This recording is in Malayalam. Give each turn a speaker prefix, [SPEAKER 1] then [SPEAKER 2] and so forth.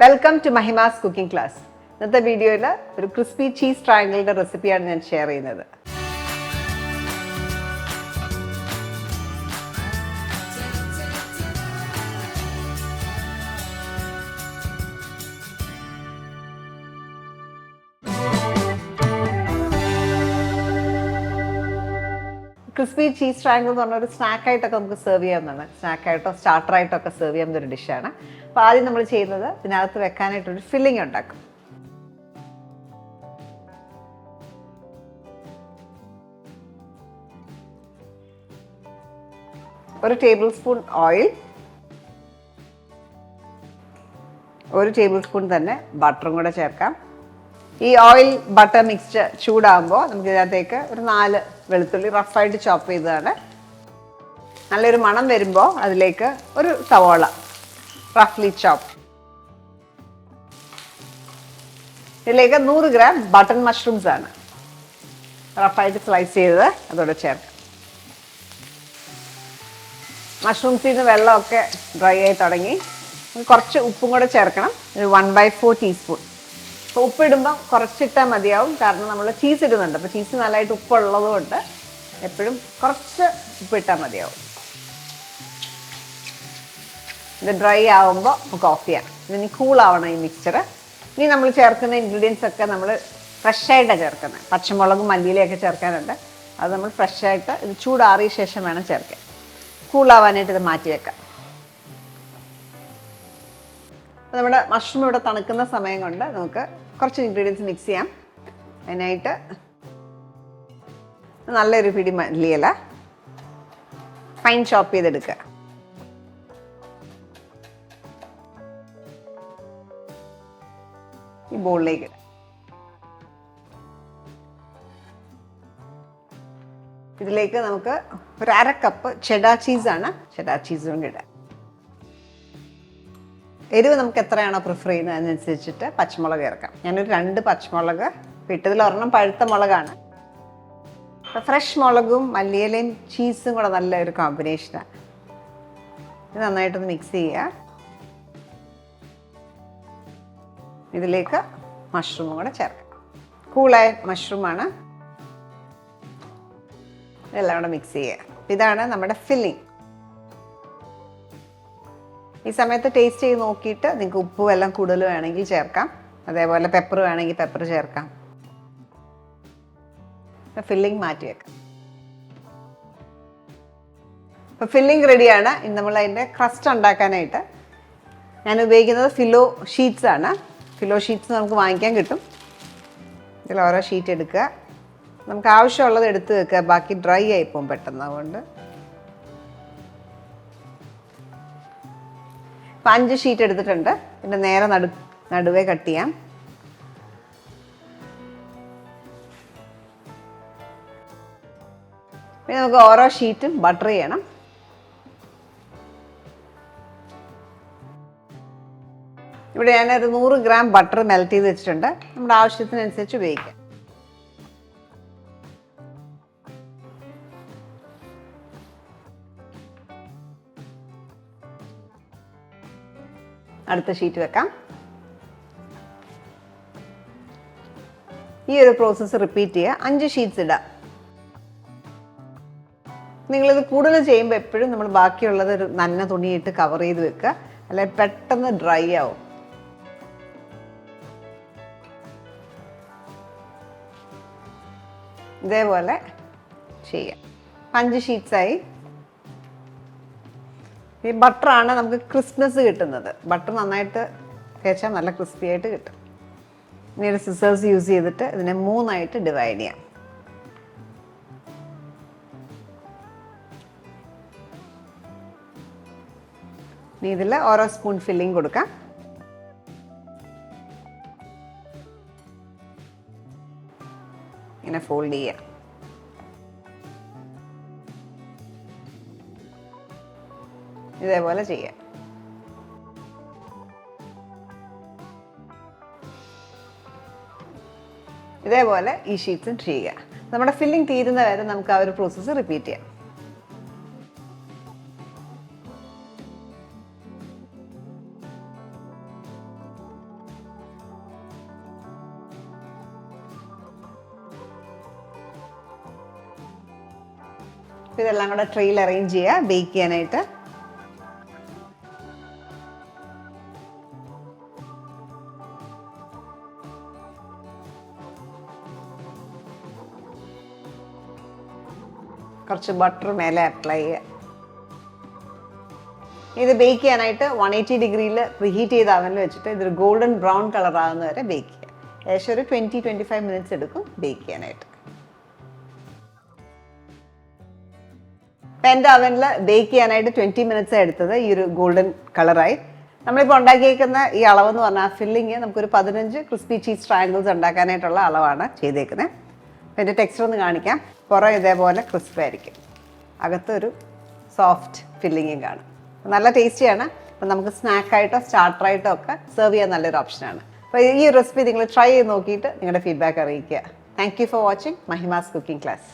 [SPEAKER 1] Welcome to Mahima's cooking class. ഇന്നത്തെ വീഡിയോയിൽ ഒരു ക്രിസ്പി ചീസ് ട്രയാങ്കിളിൻ്റെ റെസിപ്പിയാണ് ഞാൻ ഷെയർ ചെയ്യുന്നത്. ക്രിസ്പി ചീസ് ട്രയാങ്കിൾ എന്ന് പറഞ്ഞ ഒരു സ്നാക്കായിട്ടൊക്കെ നമുക്ക് സെർവ് ചെയ്യാവുന്നതാണ്. സ്നാക്കായിട്ടോ സ്റ്റാർട്ടറായിട്ടോ ഒക്കെ സെർവ് ചെയ്യാവുന്ന ഒരു ഡിഷാണ്. അപ്പോൾ ആദ്യം നമ്മൾ ചെയ്യുന്നത് ഇതിനകത്ത് വെക്കാനായിട്ടൊരു ഫില്ലിംഗ് ഉണ്ടാക്കും. ഒരു ടേബിൾ സ്പൂൺ ഓയിൽ, ഒരു ടേബിൾ സ്പൂൺ തന്നെ ബട്ടറും കൂടെ ചേർക്കാം. ഈ ഓയിൽ ബട്ടർ മിക്സ്ചർ ചൂടാകുമ്പോൾ നമുക്ക് ഇതിനകത്തേക്ക് ഒരു 4 വെളുത്തുള്ളി റഫായിട്ട് ചോപ്പ് ചെയ്തതാണ്. നല്ലൊരു മണം വരുമ്പോൾ അതിലേക്ക് ഒരു സവോള റഫ്ലി ചോപ്പ്, ഇതിലേക്ക് 100 ഗ്രാം ബട്ടൺ മഷ്റൂംസ് ആണ് റഫായിട്ട് സ്ലൈസ് ചെയ്തത് അതോടെ ചേർക്കാം. മഷ്റൂംസിൽ നിന്ന് വെള്ളമൊക്കെ ഡ്രൈ ആയി തുടങ്ങി. കുറച്ച് ഉപ്പും കൂടെ ചേർക്കണം, ഒരു 1/4 ടീസ്പൂൺ. അപ്പോൾ ഉപ്പിടുമ്പോൾ കുറച്ചിട്ടാൽ മതിയാവും, കാരണം നമ്മൾ ചീസ് ഇടുന്നുണ്ട്. അപ്പോൾ ചീസ് നല്ലതായിട്ട് ഉപ്പുള്ളത് കൊണ്ട് എപ്പോഴും കുറച്ച് ഉപ്പിട്ടാൽ മതിയാവും. ഇത് ഡ്രൈ ആകുമ്പോൾ നമുക്ക് ഓഫ് ചെയ്യാം. ഇനി കൂളാവണം ഈ മിക്സ്ചർ. ഇനി നമ്മൾ ചേർക്കുന്ന ഇൻഗ്രീഡിയൻസ് ഒക്കെ നമ്മൾ ഫ്രഷായിട്ടാണ് ചേർക്കുന്നത്. പച്ചമുളകും മല്ലിയിലൊക്കെ ചേർക്കാനുണ്ട്. അത് നമ്മൾ ഫ്രഷായിട്ട് ഇത് ചൂടാറിയ ശേഷം വേണം ചേർക്കാൻ. കൂളാവാനായിട്ട് ഇത് മാറ്റി വെക്കാം. നമ്മുടെ മഷ്റൂം ഇവിടെ തണുക്കുന്ന സമയം കൊണ്ട് നമുക്ക് കുറച്ച് ഇൻഗ്രീഡിയൻസ് മിക്സ് ചെയ്യാം. അതിനായിട്ട് നല്ലൊരു പിടി മല്ലിയില ഫൈൻ ചോപ്പ് ചെയ്തെടുക്കുക. ഈ ബോളിലേക്ക് ഇതിലേക്ക് നമുക്ക് ഒരു 1/2 കപ്പ് ചെഡാർ ചീസാണ്. ചെഡാർ ചീസ് കൊണ്ട് ഇടാം. എരിവ് നമുക്ക് എത്രയാണോ പ്രിഫർ ചെയ്യുന്നത് അതിനനുസരിച്ചിട്ട് പച്ചമുളക് ചേർക്കാം. ഞാനൊരു 2 പച്ചമുളക് ഇട്ടതിൽ ഒരെണ്ണം പഴുത്ത മുളകാണ്. ഫ്രഷ് മുളകും മല്ലിയിലയും ചീസും കൂടെ നല്ലൊരു കോമ്പിനേഷനാണ്. ഇത് നന്നായിട്ടൊന്ന് മിക്സ് ചെയ്യുക. ഇതിലേക്ക് മഷ്റൂമും കൂടെ ചേർക്കാം. കൂളായ മഷ്റൂമാണ്. ഇതെല്ലാം കൂടെ മിക്സ് ചെയ്യുക. ഇതാണ് നമ്മുടെ ഫില്ലിംഗ്. ഈ സമയത്ത് ടേസ്റ്റ് ചെയ്ത് നോക്കിയിട്ട് നിങ്ങൾക്ക് ഉപ്പും എല്ലാം കൂടുതൽ വേണമെങ്കിൽ ചേർക്കാം. അതേപോലെ പെപ്പർ വേണമെങ്കിൽ പെപ്പർ ചേർക്കാം. ഫില്ലിംഗ് മാറ്റി വെക്കാം. ഇപ്പോൾ ഫില്ലിംഗ് റെഡിയാണ്. ഇനി നമ്മൾ അതിൻ്റെ ക്രസ്റ്റ് ഉണ്ടാക്കാനായിട്ട് ഞാൻ ഉപയോഗിക്കുന്നത് ഫിലോ ഷീറ്റ്സ് ആണ്. ഫിലോ ഷീറ്റ്സ് നമുക്ക് വാങ്ങിക്കാൻ കിട്ടും. ഇതിൽ ഓരോ ഷീറ്റ് എടുക്കുക. നമുക്ക് ആവശ്യമുള്ളത് എടുത്ത് വെക്കുക. ബാക്കി ഡ്രൈ ആയിപ്പോവും പെട്ടെന്ന്. അതുകൊണ്ട് 5 ഷീറ്റ് എടുത്തിട്ടുണ്ട്. പിന്നെ നേരെ നടുവേ കട്ട് ചെയ്യാം. പിന്നെ നമുക്ക് ഓരോ ഷീറ്റും ബട്ടർ ചെയ്യണം. ഇവിടെ ഞാനൊരു 100 ഗ്രാം ബട്ടർ മെൽറ്റ് ചെയ്ത് വെച്ചിട്ടുണ്ട്. നമ്മുടെ ആവശ്യത്തിനനുസരിച്ച് ഉപയോഗിക്കാം. അടുത്ത ഷീറ്റ് വെക്കാം. ഈ ഒരു പ്രോസസ്സ് റിപ്പീറ്റ് ചെയ്യുക. 5 ഷീറ്റ്സ് ഇടാം. നിങ്ങളിത് കൂടുതൽ ചെയ്യുമ്പോൾ എപ്പോഴും നമ്മൾ ബാക്കിയുള്ളത് ഒരു നന്ന തുണിയിട്ട് കവർ ചെയ്ത് വെക്കുക, അല്ലെങ്കിൽ പെട്ടെന്ന് ഡ്രൈ ആവും. ഇതേപോലെ ചെയ്യാം. 5 ഷീറ്റ്സായി. ഈ ബട്ടറാണ് നമുക്ക് ക്രിസ്പ്നെസ് കിട്ടുന്നത്. ബട്ടർ നന്നായിട്ട് തേച്ചാൽ നല്ല ക്രിസ്പി ആയിട്ട് കിട്ടും. ഇനി ഒരു സിസേഴ്സ് യൂസ് ചെയ്തിട്ട് ഇതിനെ 3ആയിട്ട് ഡിവൈഡ് ചെയ്യാം. ഇനി ഇതിൽ ഓരോ സ്പൂൺ ഫില്ലിംഗ് കൊടുക്കാം. ഇങ്ങനെ ഫോൾഡ് ചെയ്യാം. ഇതേപോലെ ചെയ്യാം. ഇതേപോലെ ഈ ഷീറ്റ്സും ചെയ്യുക. നമ്മുടെ ഫില്ലിംഗ് തീരുന്ന വരെ നമുക്ക് ആ ഒരു പ്രോസസ്സ് റിപ്പീറ്റ് ചെയ്യാം. ഇതെല്ലാം കൂടെ ട്രെയിൽ അറേഞ്ച് ചെയ്യുക ബേക്ക് ചെയ്യാനായിട്ട്. കുറച്ച് ബട്ടർ മേലെ അപ്ലൈ ചെയ്യുക. ഇത് ബേക്ക് ചെയ്യാനായിട്ട് 180 ഡിഗ്രിയിൽ പ്രീഹീറ്റ് ചെയ്ത അവനിൽ വെച്ചിട്ട് ഇതൊരു ഗോൾഡൻ ബ്രൗൺ കളർ ആകുന്ന വരെ ബേക്ക് ചെയ്യുക. ഏകദേശം ഒരു 20-25 മിനിറ്റ്സ് എടുക്കും ബേക്ക് ചെയ്യാനായിട്ട്. ഇപ്പം എൻ്റെ അവനിൽ ബേക്ക് ചെയ്യാനായിട്ട് 20 മിനിറ്റ്സ് എടുത്തത്. ഈ ഒരു ഗോൾഡൻ കളറായി. നമ്മളിപ്പോൾ ഉണ്ടാക്കിയേക്കുന്ന ഈ അളവെന്ന് പറഞ്ഞാൽ ഫില്ലിങ് നമുക്കൊരു 15 ക്രിസ്പി ചീസ് ട്രയാങ്കിൾസ് ഉണ്ടാക്കാനായിട്ടുള്ള അളവാണ് ചെയ്തേക്കുന്നത്. അപ്പം എൻ്റെ ടെക്സ്ചർ ഒന്ന് കാണിക്കാം. പുറം ഇതേപോലെ ക്രിസ്പി ആയിരിക്കും, അകത്തൊരു സോഫ്റ്റ് ഫില്ലിങ്ങും കാണും. നല്ല ടേസ്റ്റിയാണ്. അപ്പം നമുക്ക് സ്നാക്കായിട്ടോ സ്റ്റാർട്ടറായിട്ടോ ഒക്കെ സെർവ് ചെയ്യാൻ നല്ലൊരു ഓപ്ഷനാണ്. അപ്പോൾ ഈ റെസിപ്പി നിങ്ങൾ ട്രൈ ചെയ്ത് നോക്കിയിട്ട് നിങ്ങളുടെ ഫീഡ്ബാക്ക് അറിയിക്കുക. Thank you for watching Mahima's cooking class.